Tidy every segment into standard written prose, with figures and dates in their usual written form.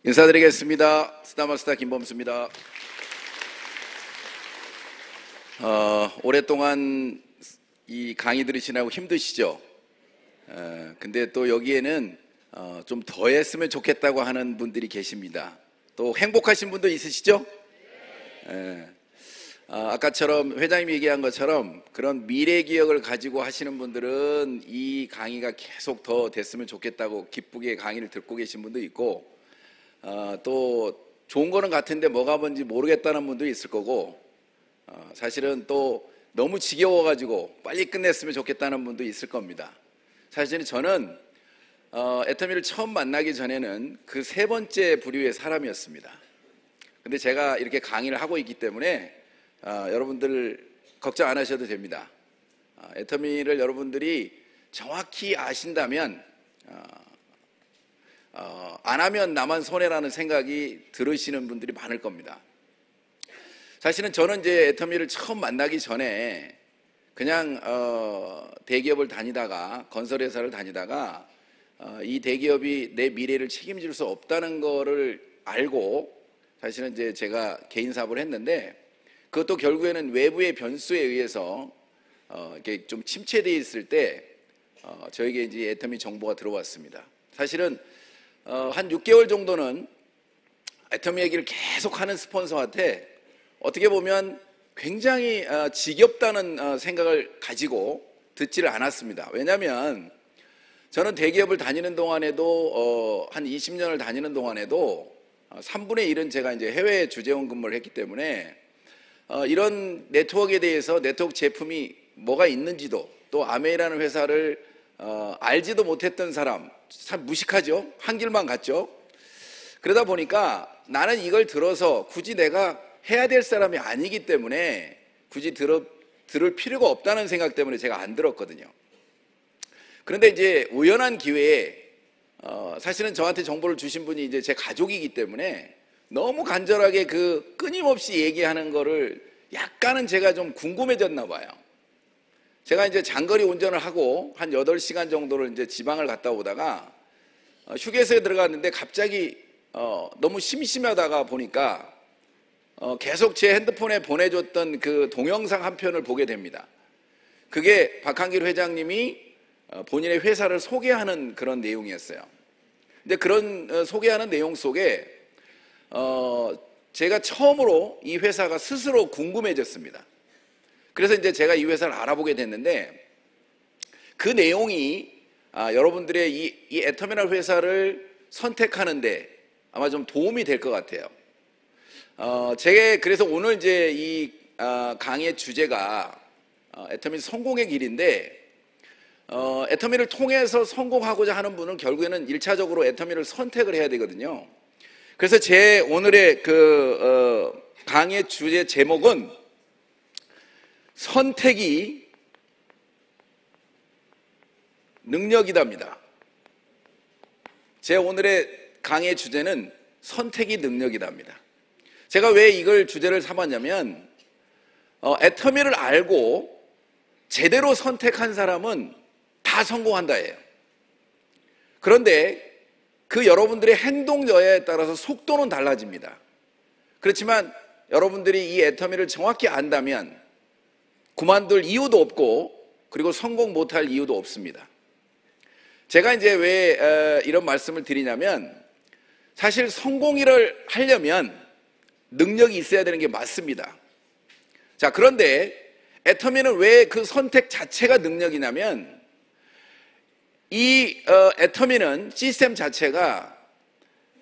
인사드리겠습니다. 스타마스터 김범수입니다. 오랫동안 이 강의 들으시느라고 힘드시죠? 근데 또 여기에는 좀 더 했으면 좋겠다고 하는 분들이 계십니다. 또 행복하신 분도 있으시죠? 아까처럼 회장님이 얘기한 것처럼 그런 미래 기억을 가지고 하시는 분들은 이 강의가 계속 더 됐으면 좋겠다고 기쁘게 강의를 듣고 계신 분도 있고, 또 좋은 거는 같은데 뭐가 뭔지 모르겠다는 분도 있을 거고, 사실은 또 너무 지겨워가지고 빨리 끝냈으면 좋겠다는 분도 있을 겁니다. 사실은 저는 애터미를 처음 만나기 전에는 그 세 번째 부류의 사람이었습니다. 근데 제가 이렇게 강의를 하고 있기 때문에 여러분들 걱정 안 하셔도 됩니다. 애터미를 여러분들이 정확히 아신다면 안 하면 나만 손해라는 생각이 들으시는 분들이 많을 겁니다. 사실은 저는 이제 애터미를 처음 만나기 전에 그냥 대기업을 다니다가, 건설회사를 다니다가 이 대기업이 내 미래를 책임질 수 없다는 거를 알고 사실은 이제 제가 개인 사업을 했는데, 그것도 결국에는 외부의 변수에 의해서 이렇게 좀 침체되어 있을 때 저에게 이제 애터미 정보가 들어왔습니다. 사실은 한 6개월 정도는 애터미 얘기를 계속 하는 스폰서한테 어떻게 보면 굉장히 지겹다는 생각을 가지고 듣지를 않았습니다. 왜냐하면 저는 대기업을 다니는 동안에도 한 20년을 다니는 동안에도 3분의 1은 제가 이제 해외 주재원 근무를 했기 때문에 이런 네트워크에 대해서 네트워크 제품이 뭐가 있는지도, 또 아메이라는 회사를 알지도 못했던 사람, 참 무식하죠? 한 길만 갔죠? 그러다 보니까 나는 이걸 들어서 굳이 내가 해야 될 사람이 아니기 때문에 굳이 들을 필요가 없다는 생각 때문에 제가 안 들었거든요. 그런데 이제 우연한 기회에 사실은 저한테 정보를 주신 분이 이제 제 가족이기 때문에 너무 간절하게 그 끊임없이 얘기하는 거를 약간은 제가 좀 궁금해졌나 봐요. 제가 이제 장거리 운전을 하고 한 8시간 정도를 이제 지방을 갔다 오다가 휴게소에 들어갔는데 갑자기 너무 심심하다가 보니까 계속 제 핸드폰에 보내줬던 그 동영상 한 편을 보게 됩니다. 그게 박한길 회장님이 본인의 회사를 소개하는 그런 내용이었어요. 근데 그런 소개하는 내용 속에 제가 처음으로 이 회사가 스스로 궁금해졌습니다. 그래서 이제 제가 이 회사를 알아보게 됐는데, 그 내용이 여러분들의 이 애터미널 회사를 선택하는데 아마 좀 도움이 될 것 같아요. 제가 그래서 오늘 이제 이 강의의 주제가 애터미 성공의 길인데, 애터미를 통해서 성공하고자 하는 분은 결국에는 1차적으로 애터미를 선택을 해야 되거든요. 그래서 제 오늘의 강의의 주제 제목은 선택이 능력이답니다. 제 오늘의 강의의 주제는 선택이 능력이답니다. 제가 왜 이걸 주제를 삼았냐면, 애터미를 알고 제대로 선택한 사람은 다 성공한다예요. 그런데 그 여러분들의 행동 여하에 따라서 속도는 달라집니다. 그렇지만 여러분들이 이 애터미를 정확히 안다면 그만둘 이유도 없고, 그리고 성공 못할 이유도 없습니다. 제가 이제 왜 이런 말씀을 드리냐면, 사실 성공을 하려면 능력이 있어야 되는 게 맞습니다. 자, 그런데 애터미는 왜 그 선택 자체가 능력이냐면, 이 애터미는 시스템 자체가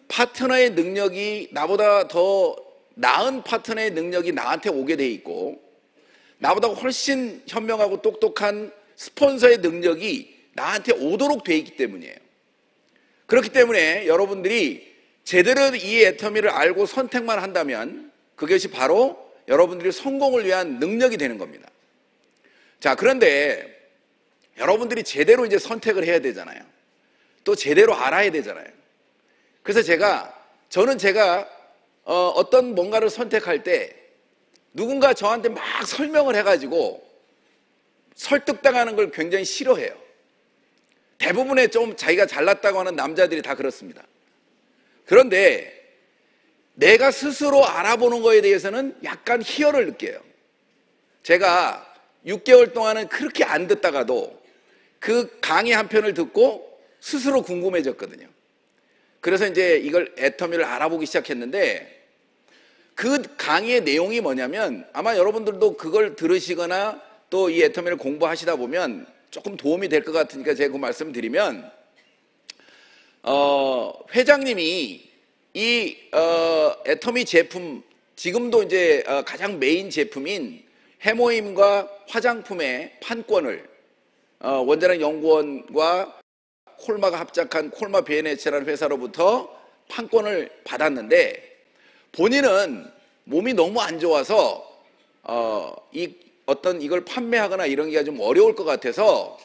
파트너의 능력이 나보다 더 나은 파트너의 능력이 나한테 오게 돼 있고, 나보다 훨씬 현명하고 똑똑한 스폰서의 능력이 나한테 오도록 돼 있기 때문이에요. 그렇기 때문에 여러분들이 제대로 이 애터미를 알고 선택만 한다면 그것이 바로 여러분들이 성공을 위한 능력이 되는 겁니다. 자, 그런데 여러분들이 제대로 이제 선택을 해야 되잖아요. 또 제대로 알아야 되잖아요. 그래서 저는 어떤 뭔가를 선택할 때 누군가 저한테 막 설명을 해가지고 설득당하는 걸 굉장히 싫어해요. 대부분의 좀 자기가 잘났다고 하는 남자들이 다 그렇습니다. 그런데 내가 스스로 알아보는 거에 대해서는 약간 희열을 느껴요. 제가 6개월 동안은 그렇게 안 듣다가도 그 강의 한 편을 듣고 스스로 궁금해졌거든요. 그래서 이제 이걸 애터미를 알아보기 시작했는데, 그 강의의 내용이 뭐냐면, 아마 여러분들도 그걸 들으시거나 또 이 애터미를 공부하시다 보면 조금 도움이 될 것 같으니까 제가 그 말씀을 드리면, 회장님이 이 애터미 제품, 지금도 이제 가장 메인 제품인 해모임과 화장품의 판권을 원자력 연구원과 콜마가 합작한 콜마 BNH라는 회사로부터 판권을 받았는데, 본인은 몸이 너무 안 좋아서 이걸 판매하거나 이런 게 좀 어려울 것 같아서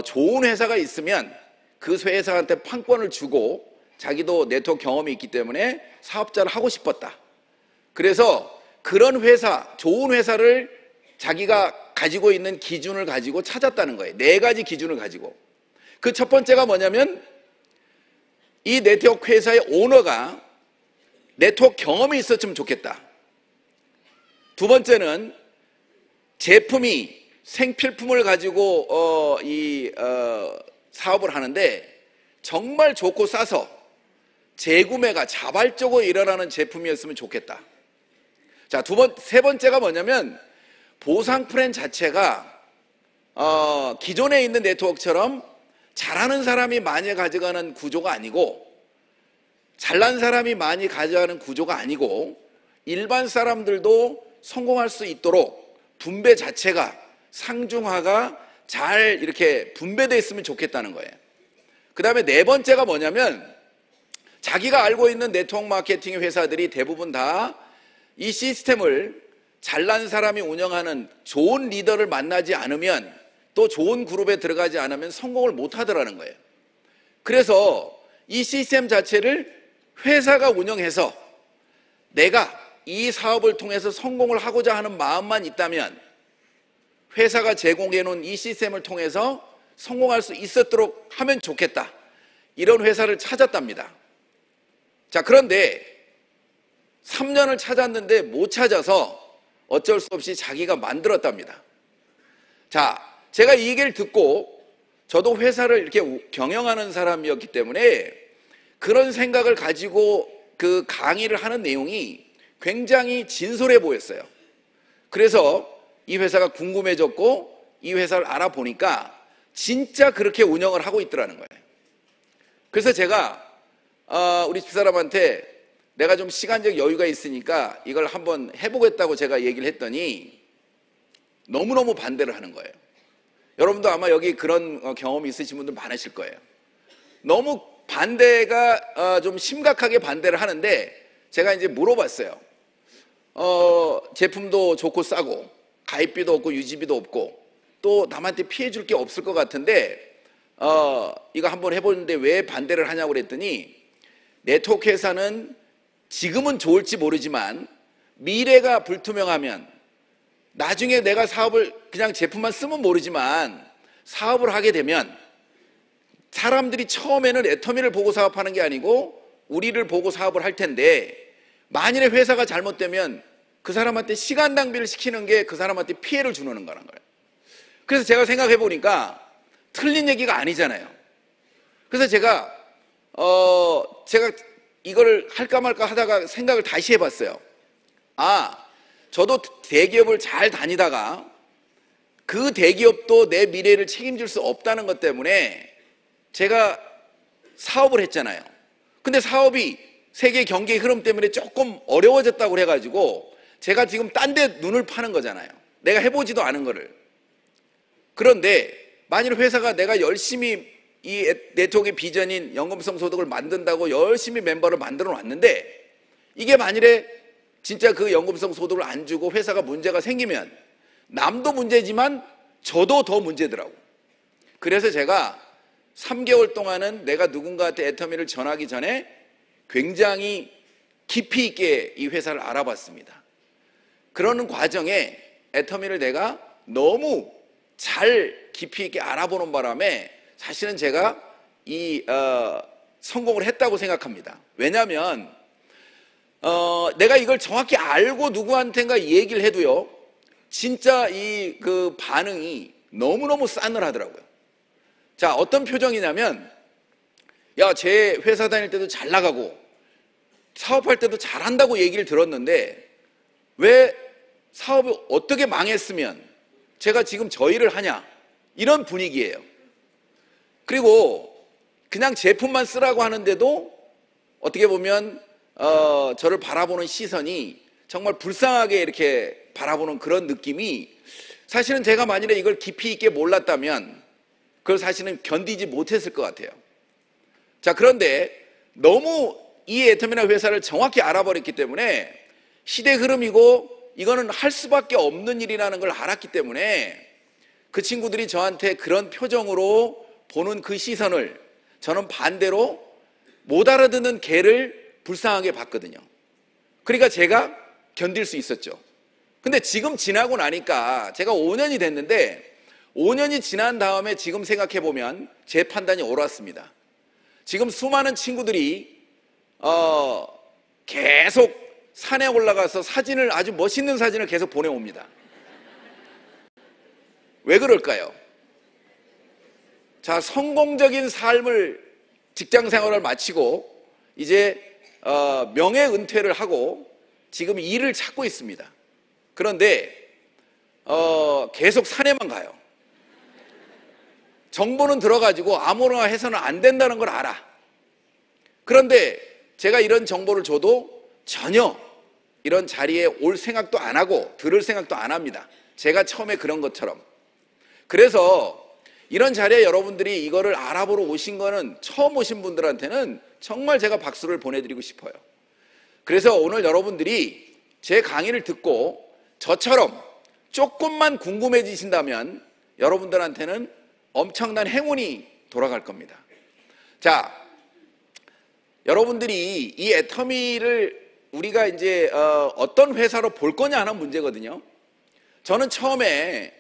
좋은 회사가 있으면 그 회사한테 판권을 주고, 자기도 네트워크 경험이 있기 때문에 사업자를 하고 싶었다. 그래서 그런 회사, 좋은 회사를 자기가 가지고 있는 기준을 가지고 찾았다는 거예요. 4가지 기준을 가지고. 그 첫 번째가 뭐냐면, 이 네트워크 회사의 오너가 네트워크 경험이 있었으면 좋겠다. 두 번째는 제품이 생필품을 가지고 사업을 하는데 정말 좋고 싸서 재구매가 자발적으로 일어나는 제품이었으면 좋겠다. 자, 세 번째가 뭐냐면, 보상 플랜 자체가 기존에 있는 네트워크처럼 잘하는 사람이 많이 가져가는 구조가 아니고, 잘난 사람이 많이 가져가는 구조가 아니고, 일반 사람들도 성공할 수 있도록 분배 자체가, 상중하가 잘 이렇게 분배되어 있으면 좋겠다는 거예요. 그 다음에 4번째가 뭐냐면, 자기가 알고 있는 네트워크 마케팅 회사들이 대부분 다 이 시스템을 잘난 사람이 운영하는 좋은 리더를 만나지 않으면, 또 좋은 그룹에 들어가지 않으면 성공을 못 하더라는 거예요. 그래서 이 시스템 자체를 회사가 운영해서 내가 이 사업을 통해서 성공을 하고자 하는 마음만 있다면 회사가 제공해 놓은 이 시스템을 통해서 성공할 수 있었도록 하면 좋겠다. 이런 회사를 찾았답니다. 자, 그런데 3년을 찾았는데 못 찾아서 어쩔 수 없이 자기가 만들었답니다. 자, 제가 이 얘기를 듣고, 저도 회사를 이렇게 경영하는 사람이었기 때문에 그런 생각을 가지고 그 강의를 하는 내용이 굉장히 진솔해 보였어요. 그래서 이 회사가 궁금해졌고, 이 회사를 알아보니까 진짜 그렇게 운영을 하고 있더라는 거예요. 그래서 제가 우리 집사람한테 내가 좀 시간적 여유가 있으니까 이걸 한번 해보겠다고 제가 얘기를 했더니 너무너무 반대를 하는 거예요. 여러분도 아마 여기 그런 경험이 있으신 분들 많으실 거예요. 너무 반대가 좀 심각하게 반대를 하는데, 제가 이제 물어봤어요. 제품도 좋고 싸고 가입비도 없고 유지비도 없고 또 남한테 피해 줄 게 없을 것 같은데 이거 한번 해보는데 왜 반대를 하냐고 그랬더니, 네트워크 회사는 지금은 좋을지 모르지만 미래가 불투명하면, 나중에 내가 사업을 그냥 제품만 쓰면 모르지만 사업을 하게 되면 사람들이 처음에는 애터미를 보고 사업하는 게 아니고 우리를 보고 사업을 할 텐데, 만일에 회사가 잘못되면 그 사람한테 시간 낭비를 시키는 게 그 사람한테 피해를 주는 거란 거예요. 그래서 제가 생각해 보니까 틀린 얘기가 아니잖아요. 그래서 제가 이걸 할까 말까 하다가 생각을 다시 해봤어요. 저도 대기업을 잘 다니다가 그 대기업도 내 미래를 책임질 수 없다는 것 때문에 제가 사업을 했잖아요. 근데 사업이 세계 경기의 흐름 때문에 조금 어려워졌다고 해가지고 제가 지금 딴 데 눈을 파는 거잖아요. 내가 해보지도 않은 거를. 그런데 만일 회사가 내가 열심히 이 네트워크의 비전인 연금성 소득을 만든다고 열심히 멤버를 만들어 놨는데, 이게 만일에 진짜 그 연금성 소득을 안 주고 회사가 문제가 생기면 남도 문제지만 저도 더 문제더라고. 그래서 제가 3개월 동안은 내가 누군가한테 애터미를 전하기 전에 굉장히 깊이 있게 이 회사를 알아봤습니다. 그러는 과정에 애터미를 내가 너무 잘 깊이 있게 알아보는 바람에 사실은 제가 이 성공을 했다고 생각합니다. 왜냐하면 내가 이걸 정확히 알고 누구한테인가 얘기를 해도요, 진짜 이 그 반응이 너무너무 싸늘하더라고요. 자, 어떤 표정이냐면, 야, 제 회사 다닐 때도 잘 나가고 사업할 때도 잘한다고 얘기를 들었는데 왜 사업이 어떻게 망했으면 제가 지금 저 일을 하냐, 이런 분위기예요. 그리고 그냥 제품만 쓰라고 하는데도 어떻게 보면 저를 바라보는 시선이 정말 불쌍하게 이렇게 바라보는 그런 느낌이, 사실은 제가 만일에 이걸 깊이 있게 몰랐다면 그걸 사실은 견디지 못했을 것 같아요. 자, 그런데 너무 이 애터미나 회사를 정확히 알아버렸기 때문에 시대 흐름이고 이거는 할 수밖에 없는 일이라는 걸 알았기 때문에 그 친구들이 저한테 그런 표정으로 보는 그 시선을 저는 반대로 못 알아듣는 개를 불쌍하게 봤거든요. 그러니까 제가 견딜 수 있었죠. 근데 지금 지나고 나니까 제가 5년이 됐는데 5년이 지난 다음에 지금 생각해보면 제 판단이 옳았습니다. 지금 수많은 친구들이 계속 산에 올라가서 사진을, 아주 멋있는 사진을 계속 보내옵니다. 왜 그럴까요? 자, 성공적인 삶을, 직장 생활을 마치고 이제 명예 은퇴를 하고 지금 일을 찾고 있습니다. 그런데 계속 산에만 가요. 정보는 들어가지고 아무나 해서는 안 된다는 걸 알아. 그런데 제가 이런 정보를 줘도 전혀 이런 자리에 올 생각도 안 하고 들을 생각도 안 합니다. 제가 처음에 그런 것처럼. 그래서 이런 자리에 여러분들이 이거를 알아보러 오신 거는, 처음 오신 분들한테는 정말 제가 박수를 보내드리고 싶어요. 그래서 오늘 여러분들이 제 강의를 듣고 저처럼 조금만 궁금해지신다면 여러분들한테는 엄청난 행운이 돌아갈 겁니다. 자, 여러분들이 이 애터미를 우리가 이제 어떤 회사로 볼 거냐 하는 문제거든요. 저는 처음에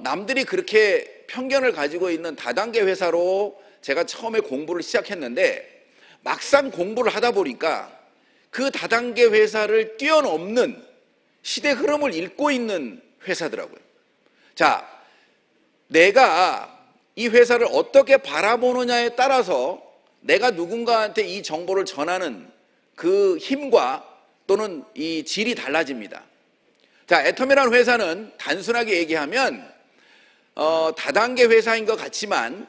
남들이 그렇게 편견을 가지고 있는 다단계 회사로 제가 처음에 공부를 시작했는데 막상 공부를 하다 보니까 그 다단계 회사를 뛰어넘는 시대 흐름을 읽고 있는 회사더라고요. 자, 내가 이 회사를 어떻게 바라보느냐에 따라서 내가 누군가한테 이 정보를 전하는 그 힘과 또는 이 질이 달라집니다. 자, 애터미라는 회사는 단순하게 얘기하면 다단계 회사인 것 같지만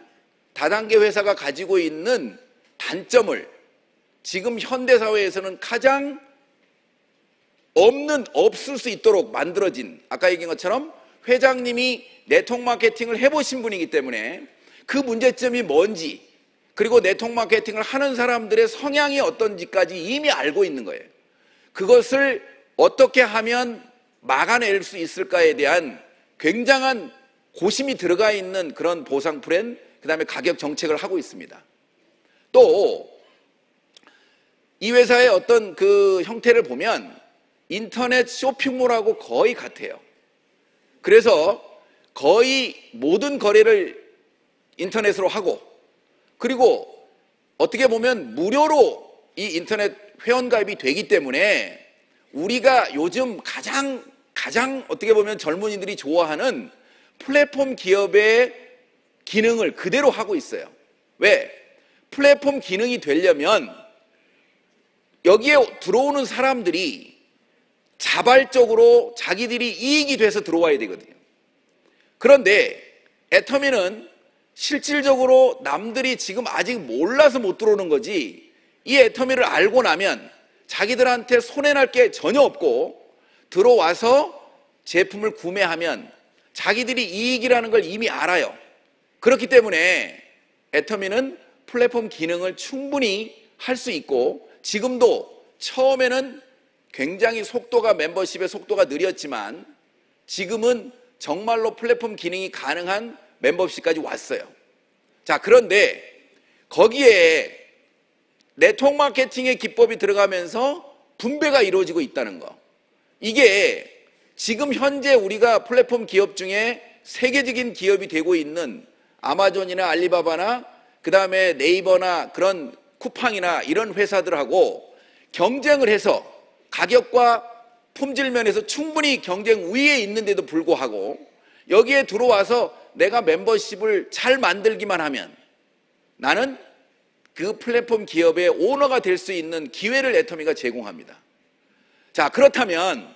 다단계 회사가 가지고 있는 단점을 지금 현대사회에서는 가장 없을 수 있도록 만들어진, 아까 얘기한 것처럼 회장님이 네트워크 마케팅을 해보신 분이기 때문에 그 문제점이 뭔지, 그리고 네트워크 마케팅을 하는 사람들의 성향이 어떤지까지 이미 알고 있는 거예요. 그것을 어떻게 하면 막아낼 수 있을까에 대한 굉장한 고심이 들어가 있는 그런 보상 플랜, 그 다음에 가격 정책을 하고 있습니다. 또 이 회사의 어떤 그 형태를 보면 인터넷 쇼핑몰하고 거의 같아요. 그래서 거의 모든 거래를 인터넷으로 하고, 그리고 어떻게 보면 무료로 이 인터넷 회원가입이 되기 때문에 우리가 요즘 가장 어떻게 보면 젊은이들이 좋아하는 플랫폼 기업의 기능을 그대로 하고 있어요. 왜? 플랫폼 기능이 되려면 여기에 들어오는 사람들이 자발적으로 자기들이 이익이 돼서 들어와야 되거든요. 그런데 애터미는 실질적으로 남들이 지금 아직 몰라서 못 들어오는 거지, 이 애터미를 알고 나면 자기들한테 손해날 게 전혀 없고 들어와서 제품을 구매하면 자기들이 이익이라는 걸 이미 알아요. 그렇기 때문에 애터미는 플랫폼 기능을 충분히 할 수 있고, 지금도 처음에는 굉장히 멤버십의 속도가 느렸지만 지금은 정말로 플랫폼 기능이 가능한 멤버십까지 왔어요. 자, 그런데 거기에 네트워크 마케팅의 기법이 들어가면서 분배가 이루어지고 있다는 거. 이게 지금 현재 우리가 플랫폼 기업 중에 세계적인 기업이 되고 있는 아마존이나 알리바바나 그 그다음에 네이버나 그런 쿠팡이나 이런 회사들하고 경쟁을 해서 가격과 품질 면에서 충분히 경쟁 우위에 있는데도 불구하고 여기에 들어와서 내가 멤버십을 잘 만들기만 하면 나는 그 플랫폼 기업의 오너가 될 수 있는 기회를 애터미가 제공합니다. 자, 그렇다면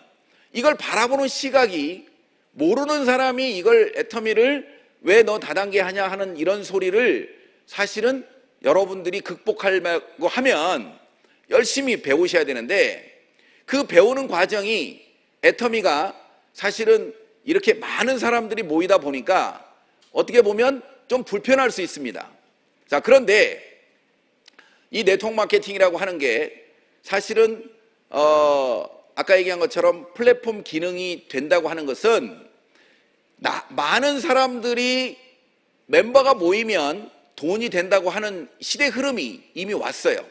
이걸 바라보는 시각이, 모르는 사람이 이걸 애터미를 왜 너 다단계 하냐 하는 이런 소리를 사실은 여러분들이 극복하려고 하면 열심히 배우셔야 되는데, 그 배우는 과정이 애터미가 사실은 이렇게 많은 사람들이 모이다 보니까 어떻게 보면 좀 불편할 수 있습니다. 자, 그런데 이 네트워크 마케팅이라고 하는 게 사실은 아까 얘기한 것처럼 플랫폼 기능이 된다고 하는 것은 많은 사람들이 멤버가 모이면 돈이 된다고 하는 시대 흐름이 이미 왔어요.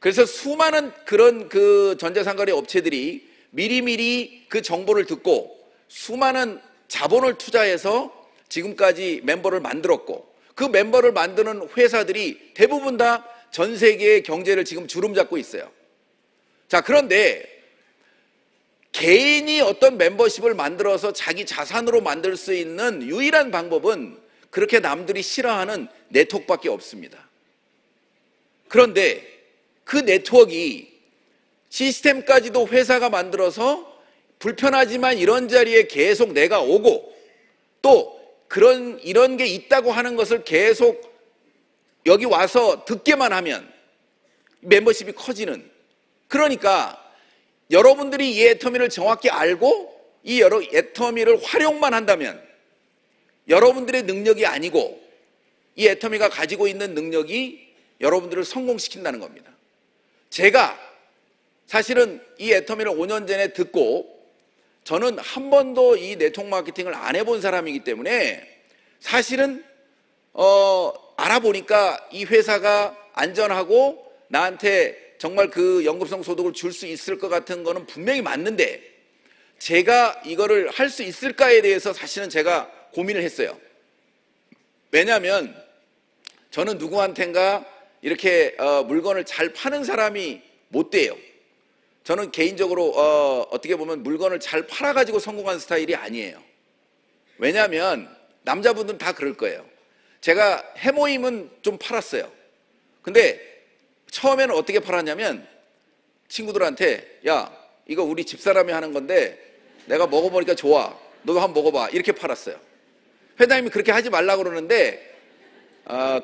그래서 수많은 그런 그 전자상거래 업체들이 미리미리 그 정보를 듣고 수많은 자본을 투자해서 지금까지 멤버를 만들었고, 그 멤버를 만드는 회사들이 대부분 다 전 세계의 경제를 지금 주름잡고 있어요. 자, 그런데 개인이 어떤 멤버십을 만들어서 자기 자산으로 만들 수 있는 유일한 방법은 그렇게 남들이 싫어하는 네트워크밖에 없습니다. 그런데 그 네트워크가 시스템까지도 회사가 만들어서 불편하지만 이런 자리에 계속 내가 오고, 또 이런 게 있다고 하는 것을 계속 여기 와서 듣게만 하면 멤버십이 커지는, 그러니까 여러분들이 이 애터미를 정확히 알고 이 애터미를 활용만 한다면 여러분들의 능력이 아니고 이 애터미가 가지고 있는 능력이 여러분들을 성공시킨다는 겁니다. 제가 사실은 이 애터미를 5년 전에 듣고, 저는 한 번도 이 네트워크 마케팅을 안 해본 사람이기 때문에 사실은 알아보니까 이 회사가 안전하고 나한테 정말 그 연금성 소득을 줄 수 있을 것 같은 거는 분명히 맞는데, 제가 이거를 할 수 있을까에 대해서 사실은 제가 고민을 했어요. 왜냐하면 저는 누구한텐가 이렇게 물건을 잘 파는 사람이 못 돼요. 저는 개인적으로 어떻게 보면 물건을 잘 팔아가지고 성공한 스타일이 아니에요. 왜냐하면 남자분들은 다 그럴 거예요. 제가 해모임은 좀 팔았어요. 근데 처음에는 어떻게 팔았냐면 친구들한테, 야, 이거 우리 집사람이 하는 건데 내가 먹어보니까 좋아, 너도 한번 먹어봐, 이렇게 팔았어요. 회장님이 그렇게 하지 말라고 그러는데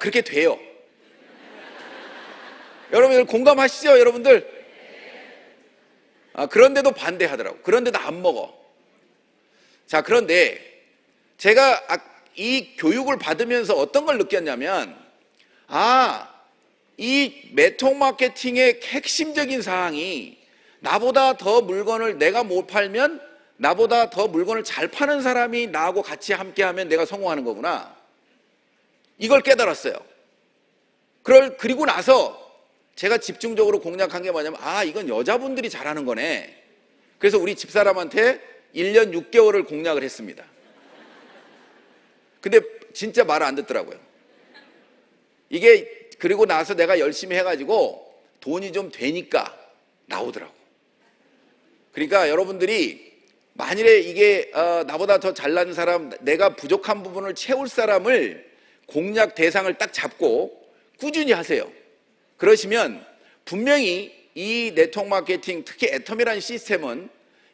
그렇게 돼요. 여러분들 공감하시죠? 여러분들? 그런데도 반대하더라고. 그런데도 안 먹어. 자, 그런데 제가 이 교육을 받으면서 어떤 걸 느꼈냐면, 이 네트워크 마케팅의 핵심적인 사항이 나보다 더 물건을 내가 못 팔면 나보다 더 물건을 잘 파는 사람이 나하고 같이 함께하면 내가 성공하는 거구나. 이걸 깨달았어요. 그리고 나서 제가 집중적으로 공략한 게 뭐냐면, 이건 여자분들이 잘하는 거네. 그래서 우리 집사람한테 1년 6개월을 공략을 했습니다. 근데 진짜 말을 안 듣더라고요. 이게 그리고 나서 내가 열심히 해가지고 돈이 좀 되니까 나오더라고. 그러니까 여러분들이 만일에 이게 나보다 더 잘난 사람, 내가 부족한 부분을 채울 사람을 공략 대상을 딱 잡고 꾸준히 하세요. 그러시면 분명히 이 네트워크 마케팅, 특히 애터미라는 시스템은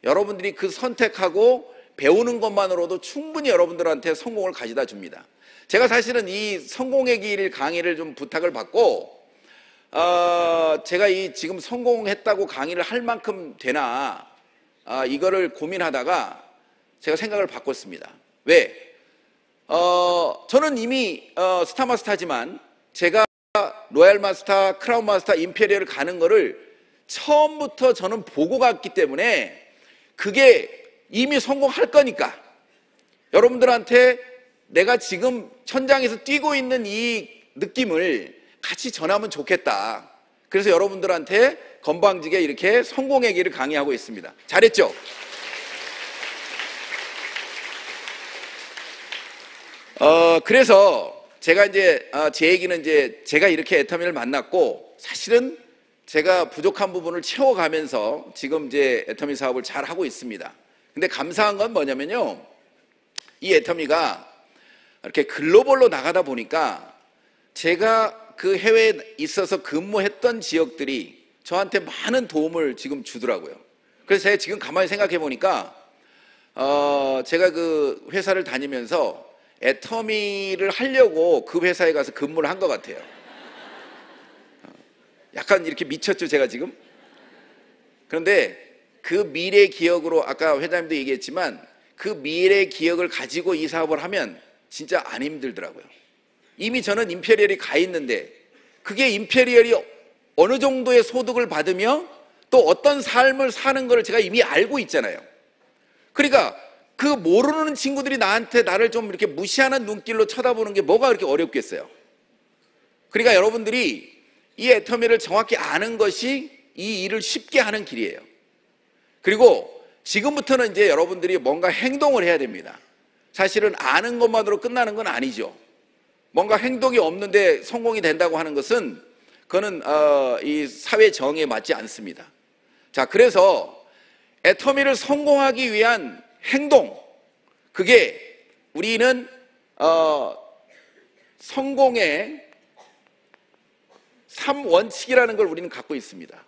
여러분들이 그 선택하고 배우는 것만으로도 충분히 여러분들한테 성공을 가져다 줍니다. 제가 사실은 이 성공의 길 강의를 좀 부탁을 받고 제가 이 지금 성공했다고 강의를 할 만큼 되나 이거를 고민하다가 제가 생각을 바꿨습니다. 왜? 저는 이미 스타마스터지만 제가 로얄 마스터, 크라운 마스터, 임페리얼을 가는 거를 처음부터 저는 보고 갔기 때문에 그게 이미 성공할 거니까 여러분들한테 내가 지금 천장에서 뛰고 있는 이 느낌을 같이 전하면 좋겠다. 그래서 여러분들한테 건방지게 이렇게 성공의 길을 강의하고 있습니다. 잘했죠? 그래서 제가 이제 제 얘기는 이제 제가 이렇게 애터미를 만났고 사실은 제가 부족한 부분을 채워가면서 지금 이제 애터미 사업을 잘 하고 있습니다. 근데 감사한 건 뭐냐면요, 이 애터미가 이렇게 글로벌로 나가다 보니까 제가 그 해외에 있어서 근무했던 지역들이 저한테 많은 도움을 지금 주더라고요. 그래서 제가 지금 가만히 생각해 보니까 제가 그 회사를 다니면서 애터미를 하려고 그 회사에 가서 근무를 한 것 같아요. 약간 이렇게 미쳤죠, 제가 지금? 그런데 그 미래 기억으로 아까 회장님도 얘기했지만 그 미래 기억을 가지고 이 사업을 하면 진짜 안 힘들더라고요. 이미 저는 임페리얼이 가 있는데 그게 임페리얼이 어느 정도의 소득을 받으며 또 어떤 삶을 사는 걸 제가 이미 알고 있잖아요. 그러니까 그 모르는 친구들이 나를 좀 이렇게 무시하는 눈길로 쳐다보는 게 뭐가 그렇게 어렵겠어요. 그러니까 여러분들이 이 애터미를 정확히 아는 것이 이 일을 쉽게 하는 길이에요. 그리고 지금부터는 이제 여러분들이 뭔가 행동을 해야 됩니다. 사실은 아는 것만으로 끝나는 건 아니죠. 뭔가 행동이 없는데 성공이 된다고 하는 것은 그거는 이 사회 정의에 맞지 않습니다. 자, 그래서 애터미를 성공하기 위한 행동, 그게 우리는 성공의 3원칙이라는 걸 우리는 갖고 있습니다.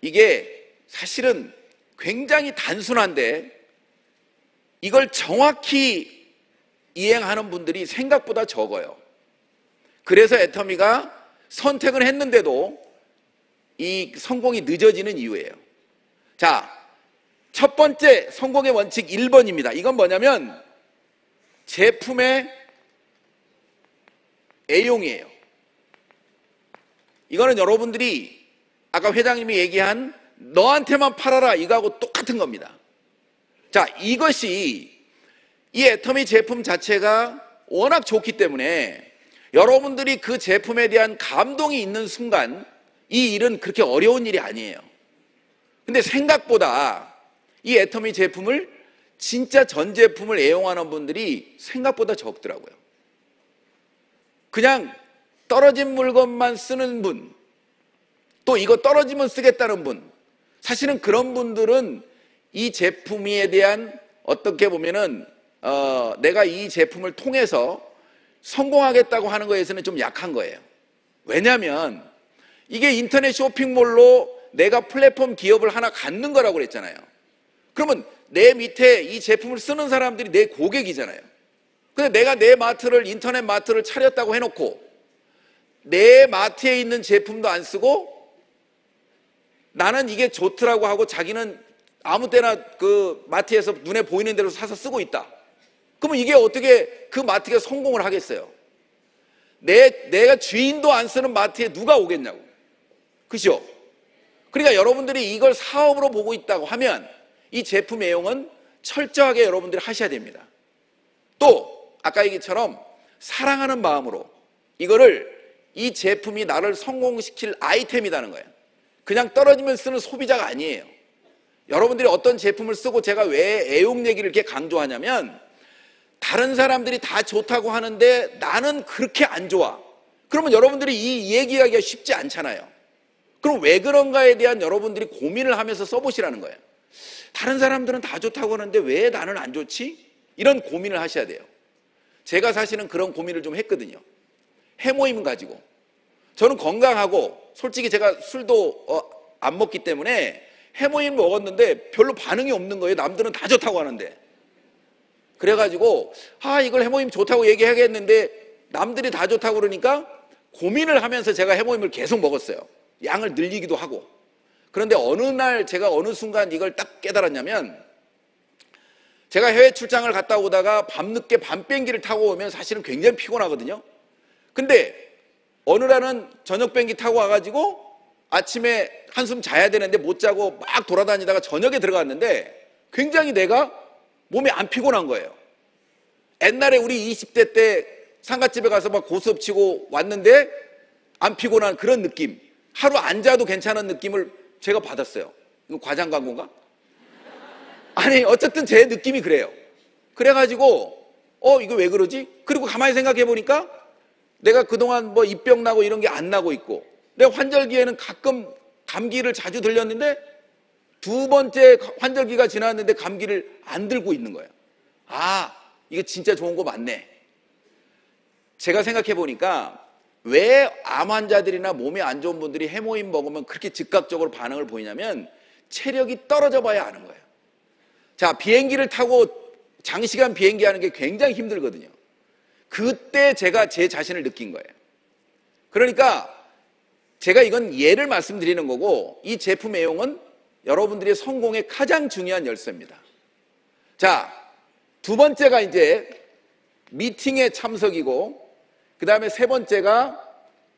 이게 사실은 굉장히 단순한데 이걸 정확히 이행하는 분들이 생각보다 적어요. 그래서 애터미가 선택을 했는데도 이 성공이 늦어지는 이유예요. 자, 첫 번째 성공의 원칙 1번입니다. 이건 뭐냐면 제품의 애용이에요. 이거는 여러분들이 아까 회장님이 얘기한 너한테만 팔아라 이거하고 똑같은 겁니다. 자, 이것이 이 애터미 제품 자체가 워낙 좋기 때문에 여러분들이 그 제품에 대한 감동이 있는 순간 이 일은 그렇게 어려운 일이 아니에요. 근데 생각보다 이 애터미 제품을 진짜 전 제품을 애용하는 분들이 생각보다 적더라고요. 그냥 떨어진 물건만 쓰는 분, 또 이거 떨어지면 쓰겠다는 분, 사실은 그런 분들은 이 제품에 대한 어떻게 보면은 내가 이 제품을 통해서 성공하겠다고 하는 거에서는 좀 약한 거예요. 왜냐하면 이게 인터넷 쇼핑몰로 내가 플랫폼 기업을 하나 갖는 거라고 그랬잖아요. 그러면 내 밑에 이 제품을 쓰는 사람들이 내 고객이잖아요. 근데 내가 내 마트를, 인터넷 마트를 차렸다고 해놓고 내 마트에 있는 제품도 안 쓰고 나는 이게 좋더라고 하고 자기는 아무 때나 그 마트에서 눈에 보이는 대로 사서 쓰고 있다. 그러면 이게 어떻게 그 마트가 성공을 하겠어요? 내가 주인도 안 쓰는 마트에 누가 오겠냐고. 그죠? 그러니까 여러분들이 이걸 사업으로 보고 있다고 하면 이 제품 애용은 철저하게 여러분들이 하셔야 됩니다. 또 아까 얘기처럼 사랑하는 마음으로 이거를 이 제품이 나를 성공시킬 아이템이라는 거예요. 그냥 떨어지면 쓰는 소비자가 아니에요. 여러분들이 어떤 제품을 쓰고 제가 왜 애용 얘기를 이렇게 강조하냐면 다른 사람들이 다 좋다고 하는데 나는 그렇게 안 좋아. 그러면 여러분들이 이 얘기하기가 쉽지 않잖아요. 그럼 왜 그런가에 대한 여러분들이 고민을 하면서 써보시라는 거예요. 다른 사람들은 다 좋다고 하는데 왜 나는 안 좋지? 이런 고민을 하셔야 돼요. 제가 사실은 그런 고민을 좀 했거든요. 해모임 가지고. 저는 건강하고 솔직히 제가 술도 안 먹기 때문에 해모임 먹었는데 별로 반응이 없는 거예요. 남들은 다 좋다고 하는데. 그래가지고 이걸 해모임 좋다고 얘기하겠는데 남들이 다 좋다고 그러니까 고민을 하면서 제가 해모임을 계속 먹었어요. 양을 늘리기도 하고. 그런데 어느 날 제가 어느 순간 이걸 딱 깨달았냐면 제가 해외 출장을 갔다 오다가 밤늦게 밤비행기를 타고 오면 사실은 굉장히 피곤하거든요. 근데 어느 날은 저녁 비행기 타고 와가지고 아침에 한숨 자야 되는데 못 자고 막 돌아다니다가 저녁에 들어갔는데 굉장히 내가 몸이 안 피곤한 거예요. 옛날에 우리 20대 때 상가집에 가서 막 고스톱 치고 왔는데 안 피곤한 그런 느낌, 하루 안 자도 괜찮은 느낌을 제가 받았어요. 이거 과장 광고인가? 아니 어쨌든 제 느낌이 그래요. 그래가지고 이거 왜 그러지? 그리고 가만히 생각해 보니까 내가 그동안 뭐 입병 나고 이런 게 안 나고 있고, 내가 환절기에는 가끔 감기를 자주 들렸는데 두 번째 환절기가 지났는데 감기를 안 들고 있는 거예요. 아, 이거 진짜 좋은 거 맞네. 제가 생각해 보니까 왜 암 환자들이나 몸이 안 좋은 분들이 해모임 먹으면 그렇게 즉각적으로 반응을 보이냐면 체력이 떨어져 봐야 아는 거예요. 자, 비행기를 타고 장시간 비행기 하는 게 굉장히 힘들거든요. 그때 제가 제 자신을 느낀 거예요. 그러니까 제가 이건 예를 말씀드리는 거고, 이 제품 애용은 여러분들의 성공의 가장 중요한 열쇠입니다. 자, 두 번째가 이제 미팅에 참석이고, 그 다음에 세 번째가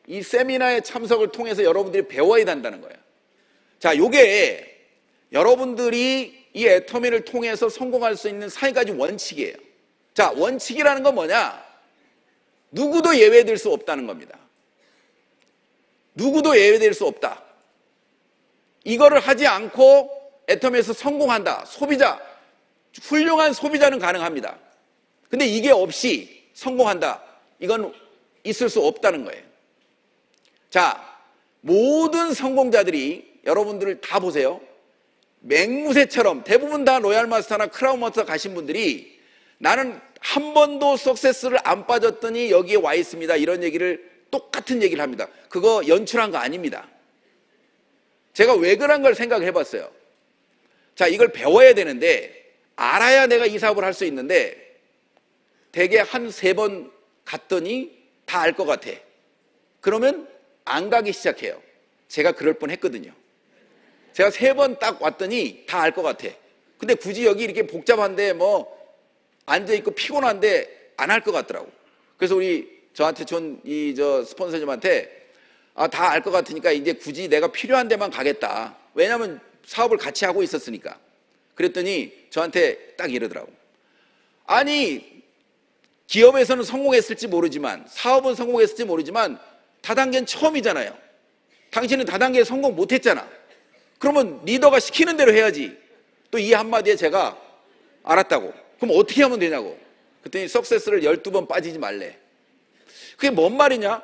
이 세미나에 참석을 통해서 여러분들이 배워야 된다는 거예요. 자, 요게 여러분들이 이 애터미를 통해서 성공할 수 있는 4가지 원칙이에요. 자, 원칙이라는 건 뭐냐? 누구도 예외될 수 없다는 겁니다. 누구도 예외될 수 없다. 이거를 하지 않고 애터미에서 성공한다. 소비자, 훌륭한 소비자는 가능합니다. 근데 이게 없이 성공한다. 이건 있을 수 없다는 거예요. 자, 모든 성공자들이 여러분들을 다 보세요. 맹무새처럼 대부분 다 로얄마스터나 크라운마스터 가신 분들이 나는 한 번도 석세스를 안 빠졌더니 여기에 와 있습니다. 이런 얘기를, 똑같은 얘기를 합니다. 그거 연출한 거 아닙니다. 제가 왜 그런 걸 생각을 해봤어요. 자, 이걸 배워야 되는데, 알아야 내가 이 사업을 할 수 있는데, 대개 한 3번 갔더니 다 알 것 같아. 그러면 안 가기 시작해요. 제가 그럴 뻔 했거든요. 제가 3번 딱 왔더니 다 알 것 같아. 근데 굳이 여기 이렇게 복잡한데 뭐 앉아있고 피곤한데 안 할 것 같더라고. 그래서 저한테 준 스폰서님한테 다 알 것 같으니까 이제 굳이 내가 필요한 데만 가겠다. 왜냐하면 사업을 같이 하고 있었으니까. 그랬더니 저한테 딱 이러더라고. 아니, 기업에서는 성공했을지 모르지만, 사업은 성공했을지 모르지만 다단계는 처음이잖아요. 당신은 다단계에 성공 못했잖아. 그러면 리더가 시키는 대로 해야지. 또 이 한마디에 제가 알았다고. 그럼 어떻게 하면 되냐고. 그랬더니 석세스를 12번 빠지지 말래. 그게 뭔 말이냐?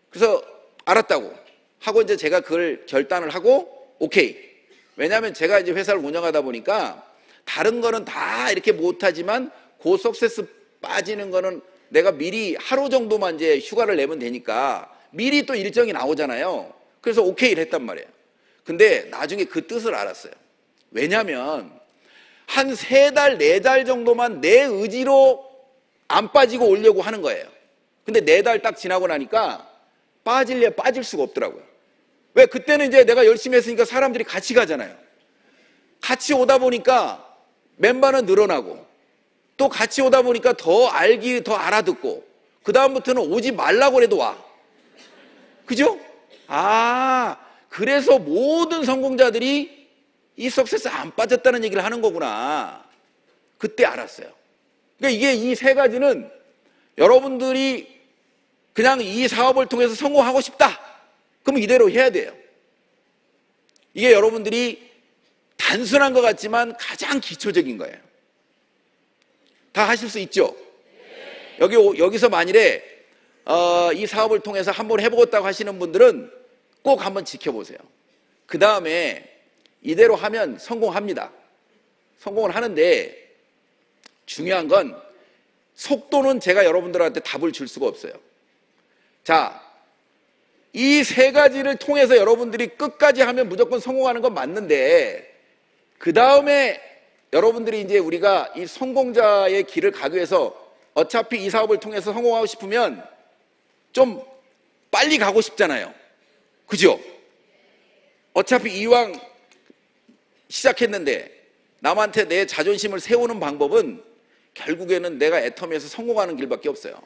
그래서 알았다고 하고 이제 제가 그걸 결단을 하고 오케이. 왜냐하면 제가 이제 회사를 운영하다 보니까 다른 거는 다 이렇게 못하지만 그 석세스 빠지는 거는 내가 미리 하루 정도만 이제 휴가를 내면 되니까 미리 또 일정이 나오잖아요. 그래서 오케이를 했단 말이에요. 근데 나중에 그 뜻을 알았어요. 왜냐하면 한 3달, 4달 정도만 내 의지로 안 빠지고 오려고 하는 거예요. 근데 4달 딱 지나고 나니까 빠질래 빠질 수가 없더라고요. 왜? 그때는 이제 내가 열심히 했으니까 사람들이 같이 가잖아요. 같이 오다 보니까 멤버는 늘어나고, 또 같이 오다 보니까 더 알아듣고, 그 다음부터는 오지 말라고 해도 와. 그죠? 그래서 모든 성공자들이 이 석세스 안 빠졌다는 얘기를 하는 거구나. 그때 알았어요. 그러니까 이게 이 3가지는 여러분들이 그냥 이 사업을 통해서 성공하고 싶다. 그럼 이대로 해야 돼요. 이게 여러분들이 단순한 것 같지만 가장 기초적인 거예요. 다 하실 수 있죠? 여기서 만일에 이 사업을 통해서 한번 해보겠다고 하시는 분들은 꼭 한번 지켜보세요. 그 다음에 이대로 하면 성공합니다. 성공을 하는데 중요한 건 속도는 제가 여러분들한테 답을 줄 수가 없어요. 자, 이 3가지를 통해서 여러분들이 끝까지 하면 무조건 성공하는 건 맞는데, 그 다음에 여러분들이 이제 우리가 이 성공자의 길을 가기 위해서 어차피 이 사업을 통해서 성공하고 싶으면 좀 빨리 가고 싶잖아요. 그죠? 어차피 이왕 시작했는데 남한테 내 자존심을 세우는 방법은 결국에는 내가 애터미에서 성공하는 길밖에 없어요.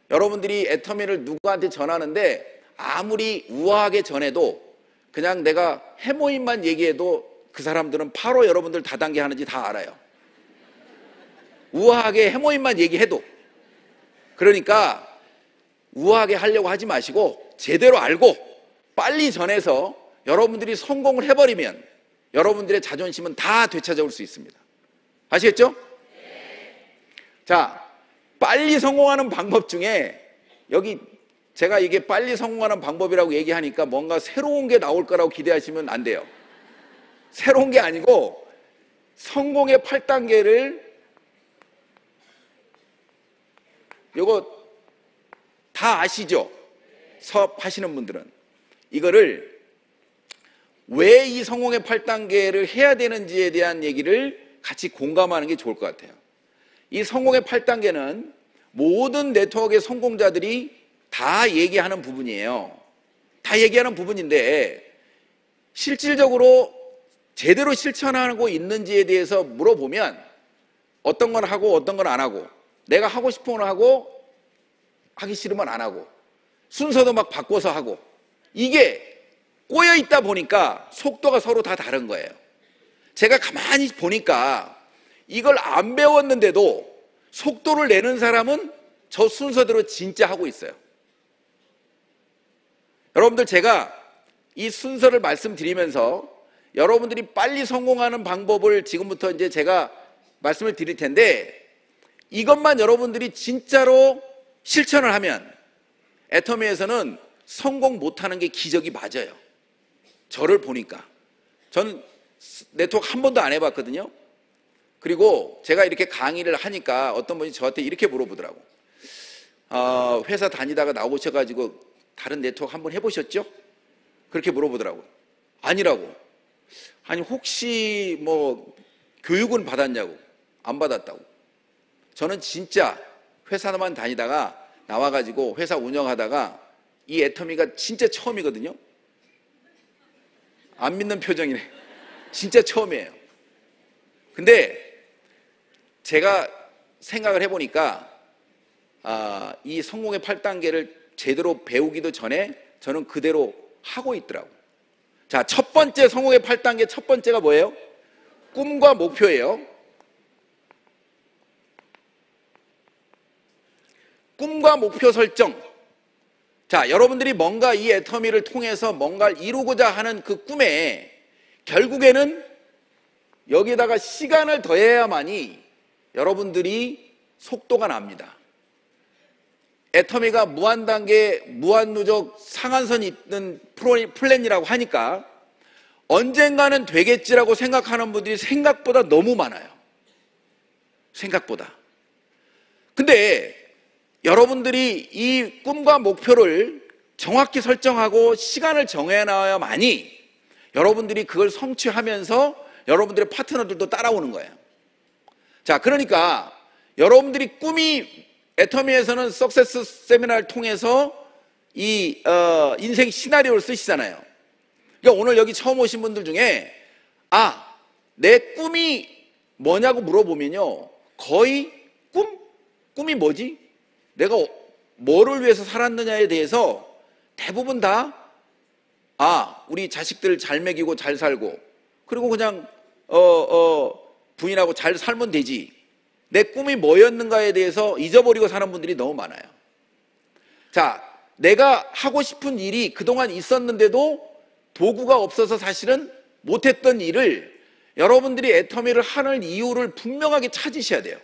여러분들이 애터미를 누구한테 전하는데 아무리 우아하게 전해도 그냥 내가 해모임만 얘기해도 그 사람들은 바로 여러분들 다단계 하는지 다 알아요. 우아하게 해모임만 얘기해도. 그러니까 우아하게 하려고 하지 마시고 제대로 알고 빨리 전해서 여러분들이 성공을 해버리면 여러분들의 자존심은 다 되찾아올 수 있습니다. 아시겠죠? 자, 빨리 성공하는 방법 중에 여기 제가 이게 빨리 성공하는 방법이라고 얘기하니까 뭔가 새로운 게 나올 거라고 기대하시면 안 돼요. 새로운 게 아니고 성공의 8단계를 이거 다 아시죠? 사업 하시는 분들은 이거를 왜 이 성공의 8단계를 해야 되는지에 대한 얘기를 같이 공감하는 게 좋을 것 같아요. 이 성공의 8단계는 모든 네트워크의 성공자들이 다 얘기하는 부분이에요. 다 얘기하는 부분인데 실질적으로 제대로 실천하고 있는지에 대해서 물어보면 어떤 건 하고 어떤 건 안 하고, 내가 하고 싶은 건 하고 하기 싫으면 안 하고, 순서도 막 바꿔서 하고, 이게 꼬여 있다 보니까 속도가 서로 다 다른 거예요. 제가 가만히 보니까 이걸 안 배웠는데도 속도를 내는 사람은 저 순서대로 진짜 하고 있어요. 여러분들, 제가 이 순서를 말씀드리면서 여러분들이 빨리 성공하는 방법을 지금부터 이제 제가 말씀을 드릴 텐데, 이것만 여러분들이 진짜로 실천을 하면 애터미에서는 성공 못하는 게 기적이 맞아요. 저를 보니까. 저는 네트워크 한 번도 안 해봤거든요. 그리고 제가 이렇게 강의를 하니까 어떤 분이 저한테 이렇게 물어보더라고. 회사 다니다가 나오셔가지고 다른 네트워크 한번 해보셨죠? 그렇게 물어보더라고. 아니라고. 아니 혹시 뭐 교육은 받았냐고. 안 받았다고. 저는 진짜 회사만 다니다가 나와가지고 회사 운영하다가 이 애터미가 진짜 처음이거든요. 안 믿는 표정이네. 진짜 처음이에요. 근데 제가 생각을 해보니까 이 성공의 8단계를 제대로 배우기도 전에 저는 그대로 하고 있더라고요. 자, 첫 번째 성공의 8단계 첫 번째가 뭐예요? 꿈과 목표예요. 꿈과 목표 설정. 자, 여러분들이 뭔가 이 애터미를 통해서 뭔가를 이루고자 하는 그 꿈에 결국에는 여기에다가 시간을 더해야만이 여러분들이 속도가 납니다. 애터미가 무한단계, 무한누적 상한선이 있는 플랜이라고 하니까 언젠가는 되겠지라고 생각하는 분들이 생각보다 너무 많아요. 생각보다. 근데 여러분들이 이 꿈과 목표를 정확히 설정하고 시간을 정해놔야만이 여러분들이 그걸 성취하면서 여러분들의 파트너들도 따라오는 거예요. 자, 그러니까 여러분들이 꿈이 애터미에서는 석세스 세미나를 통해서 이 인생 시나리오를 쓰시잖아요. 그러니까 오늘 여기 처음 오신 분들 중에 내 꿈이 뭐냐고 물어보면요, 거의 꿈이 뭐지? 내가 뭐를 위해서 살았느냐에 대해서 대부분 다 우리 자식들 잘 먹이고 잘 살고, 그리고 그냥 부인하고 잘 살면 되지, 내 꿈이 뭐였는가에 대해서 잊어버리고 사는 분들이 너무 많아요. 자, 내가 하고 싶은 일이 그동안 있었는데도 도구가 없어서 사실은 못했던 일을 여러분들이 애터미를 하는 이유를 분명하게 찾으셔야 돼요.